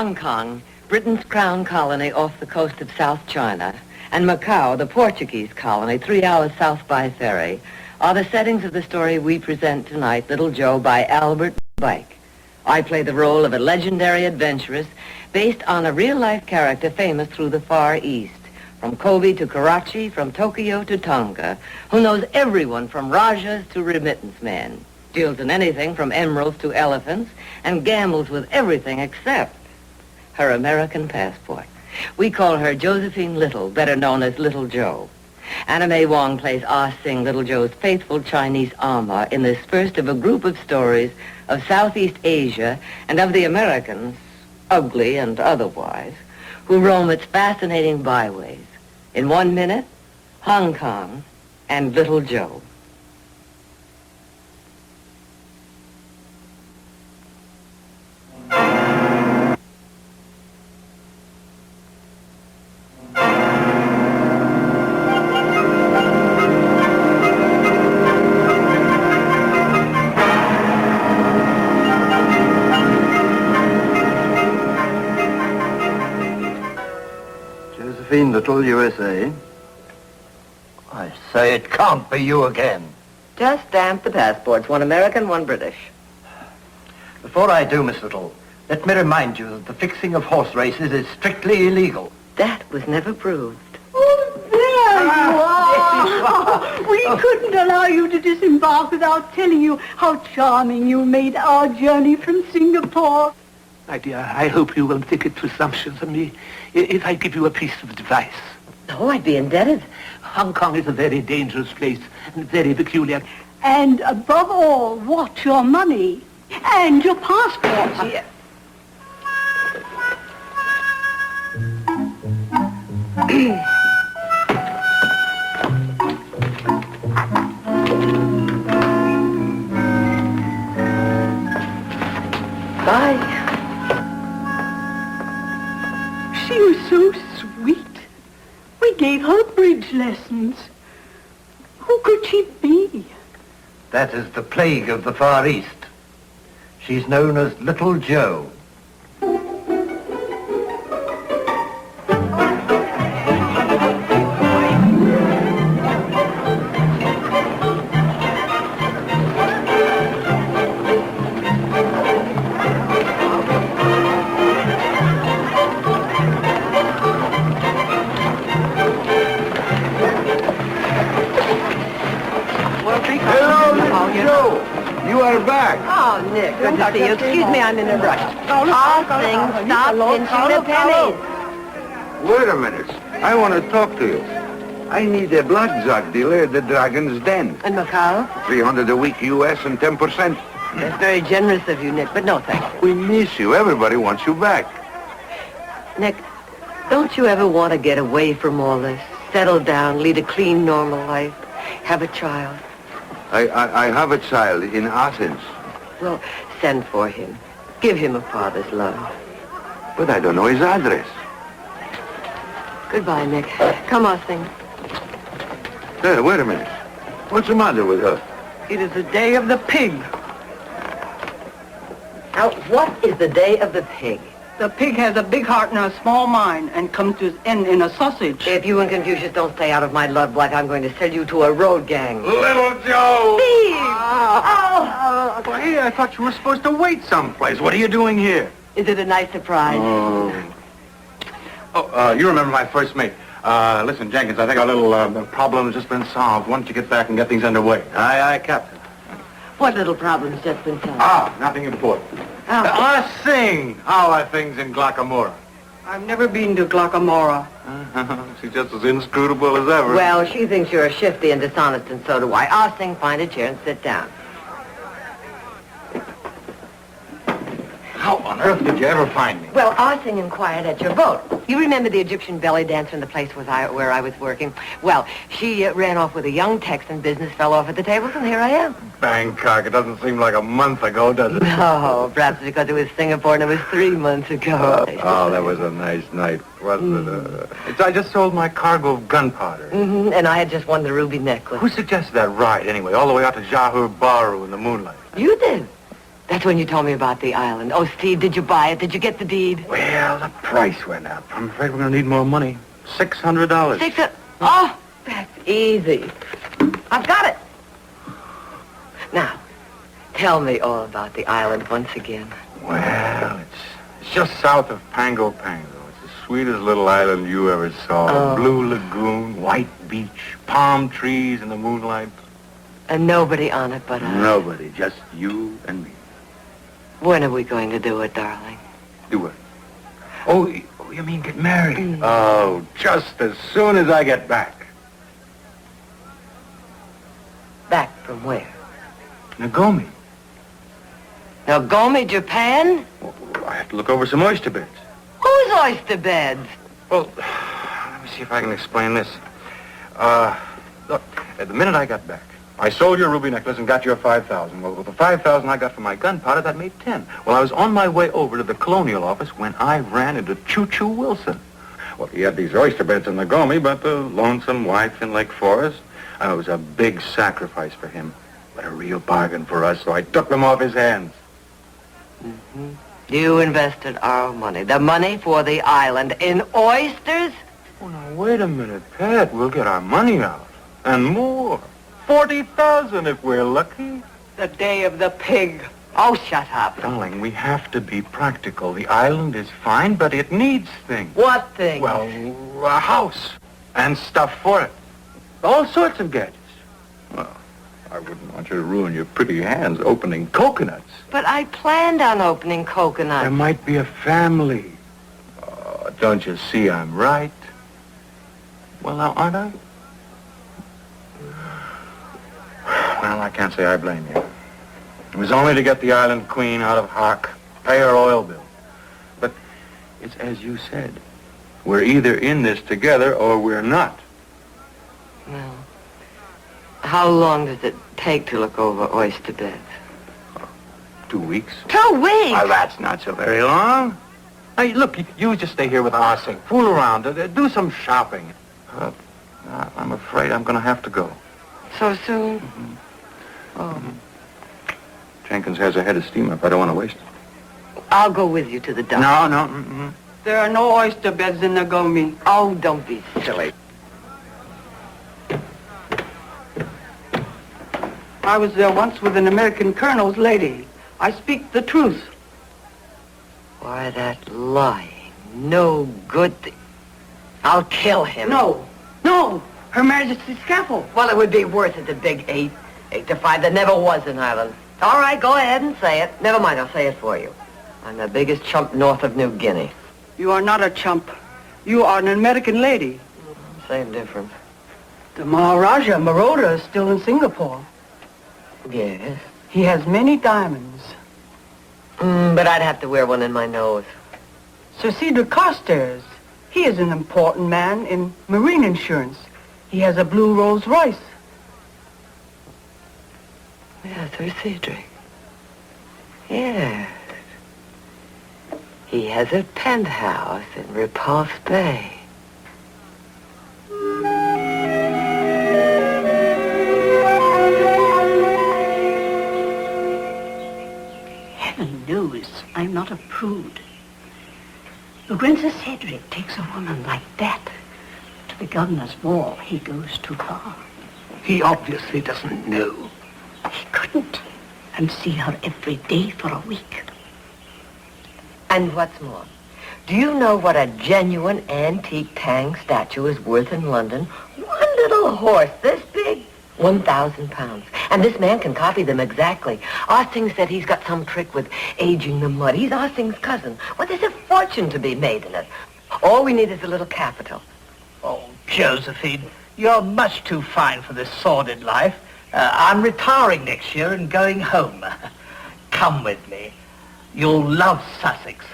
Hong Kong, Britain's crown colony off the coast of South China, and Macau, the Portuguese colony, 3 hours south by ferry, are the settings of the story we present tonight, Little Joe, by Albert Bike. I play the role of a legendary adventuress based on a real-life character famous through the Far East, from Kobe to Karachi, from Tokyo to Tonga, who knows everyone from Rajas to remittance men, deals in anything from emeralds to elephants, and gambles with everything except her American passport. We call her Josephine Little, better known as Little Joe. Anna May Wong plays Ah Sing, Little Joe's faithful Chinese ama, in this first of a group of stories of Southeast Asia and of the Americans, ugly and otherwise, who roam its fascinating byways. In 1 minute, Hong Kong and Little Joe. Josephine Little, USA. I say it can't be you again. Just stamp the passports, one American, one British. Before I do, Miss Little, let me remind you that the fixing of horse races is strictly illegal. That was never proved. Oh, there you are! We couldn't allow you to disembark without telling you how charming you made our journey from Singapore. My dear, I hope you won't think it presumptuous of me if I give you a piece of advice. No, I'd be indebted. Hong Kong is a very dangerous place and very peculiar. And above all, watch your money and your passport. Yeah. Bye. She was so sweet. We gave her bridge lessons. Who could she be? That is the plague of the Far East. She's known as Little Joe. You are back. Oh, Nick, good to see you. Excuse me, I'm in a rush. Ah, Sing, stop pinching the pennies. Wait a minute. I want to talk to you. I need a blackjack dealer at the Dragon's Den. And Macau? 300 a week U.S. and 10%. That's very generous of you, Nick, but no thanks. We miss you. Everybody wants you back. Nick, don't you ever want to get away from all this? Settle down, lead a clean, normal life, have a child? I have a child in Athens. Well, send for him. Give him a father's love. But I don't know his address. Goodbye, Nick. Come on, Sing. Hey, wait a minute. What's the matter with her? It is the day of the pig. Now, what is the day of the pig? The pig has a big heart and a small mind and comes to its end in a sausage. If you and Confucius don't stay out of my love life, I'm going to sell you to a road gang. Little Joe! Steve! Well, hey, I thought you were supposed to wait someplace. What are you doing here? Is it a nice surprise? You remember my first mate. Listen, Jenkins, I think our little problem has just been solved. Why don't you get back and get things underway? Aye, aye, Captain. What little problem's just been solved? Nothing important. Sing! How are things in Glockamora? I've never been to Glockamora. She's just as inscrutable as ever. Well, she thinks you're shifty and dishonest, and so do I. Ah, Sing, find a chair and sit down. How on earth did you ever find me? Well, Ah Sing inquired at your boat. You remember the Egyptian belly dancer in the place where I was working? Well, she ran off with a young Texan business fell off at the tables, and here I am. Bangkok, it doesn't seem like a month ago, does it? No, perhaps because it was Singapore and it was 3 months ago. That was a nice night, wasn't it? I just sold my cargo of gunpowder. Mm-hmm, and I had just won the ruby necklace. Who suggested that ride, anyway, all the way out to Johor Bahru in the moonlight? You did. That's when you told me about the island. Oh, Steve, did you buy it? Did you get the deed? Well, the price went up. I'm afraid we're going to need more money. $600. Oh, that's easy. I've got it. Now, tell me all about the island once again. Well, it's just south of Pango Pango. It's the sweetest little island you ever saw. Oh. Blue lagoon, white beach, palm trees in the moonlight. And nobody on it but us. Nobody, just you and me. When are we going to do it, darling? Do it. Oh, you mean get married? Oh, just as soon as I get back. Back from where? Nagomi. Nagomi, Japan? Well, I have to look over some oyster beds. Whose oyster beds? Well, let me see if I can explain this. Look, the minute I got back, I sold your ruby necklace and got your $5,000. Well, with the $5,000 I got for my gunpowder, that made 10. Well, I was on my way over to the colonial office when I ran into Choo-Choo Wilson. Well, he had these oyster beds in Nagomi, but the lonesome wife in Lake Forest. It was a big sacrifice for him, but a real bargain for us, so I took them off his hands. Mm-hmm. You invested our money, the money for the island, in oysters? Oh, now, wait a minute, Pat. We'll get our money out. And more. 40,000 if we're lucky. The day of the pig. Oh, shut up. Darling, we have to be practical. The island is fine, but it needs things. What thing? Well, a house and stuff for it. All sorts of gadgets. Well, I wouldn't want you to ruin your pretty hands opening coconuts. But I planned on opening coconuts. There might be a family. Oh, don't you see I'm right? Well, now, aren't I? Well, I can't say I blame you. It was only to get the island queen out of hock, pay her oil bill. But it's as you said. We're either in this together or we're not. Well, how long does it take to look over oyster beds? 2 weeks. 2 weeks? Well, that's not so very long. Hey, look, you just stay here with Ossing. Fool around. Do some shopping. I'm afraid I'm going to have to go. So soon? Mm-hmm. Oh. Jenkins has a head of steam up. I don't want to waste it. I'll go with you to the dock. No. Mm-mm. There are no oyster beds in Nagomi. Oh, don't be silly. I was there once with an American colonel's lady. I speak the truth. Why, that lying, no good thing. I'll kill him. No. Her Majesty's scaffold. Well, it would be worth it, the big 8 to 5. There never was an island. All right, go ahead and say it. Never mind, I'll say it for you. I'm the biggest chump north of New Guinea. You are not a chump. You are an American lady. Same difference. The Maharaja Maroda is still in Singapore. Yes. He has many diamonds. But I'd have to wear one in my nose. Sir Cedric Carstairs, he is an important man in marine insurance. He has a blue Rolls Royce. Yes, Sir Cedric. Yes. He has a penthouse in Repulse Bay. Heaven knows I'm not a prude. But when Sir Cedric takes a woman like that to the governor's ball, he goes too far. He obviously doesn't know. He couldn't. And see her every day for a week. And what's more, do you know what a genuine antique Tang statue is worth in London? One little horse this big, 1,000 pounds. And this man can copy them exactly. Ossing said he's got some trick with aging the mud. He's Ossing's cousin. Well, there's a fortune to be made in it. All we need is a little capital. Oh, Josephine, you're much too fine for this sordid life. I'm retiring next year and going home. Come with me. You'll love Sussex.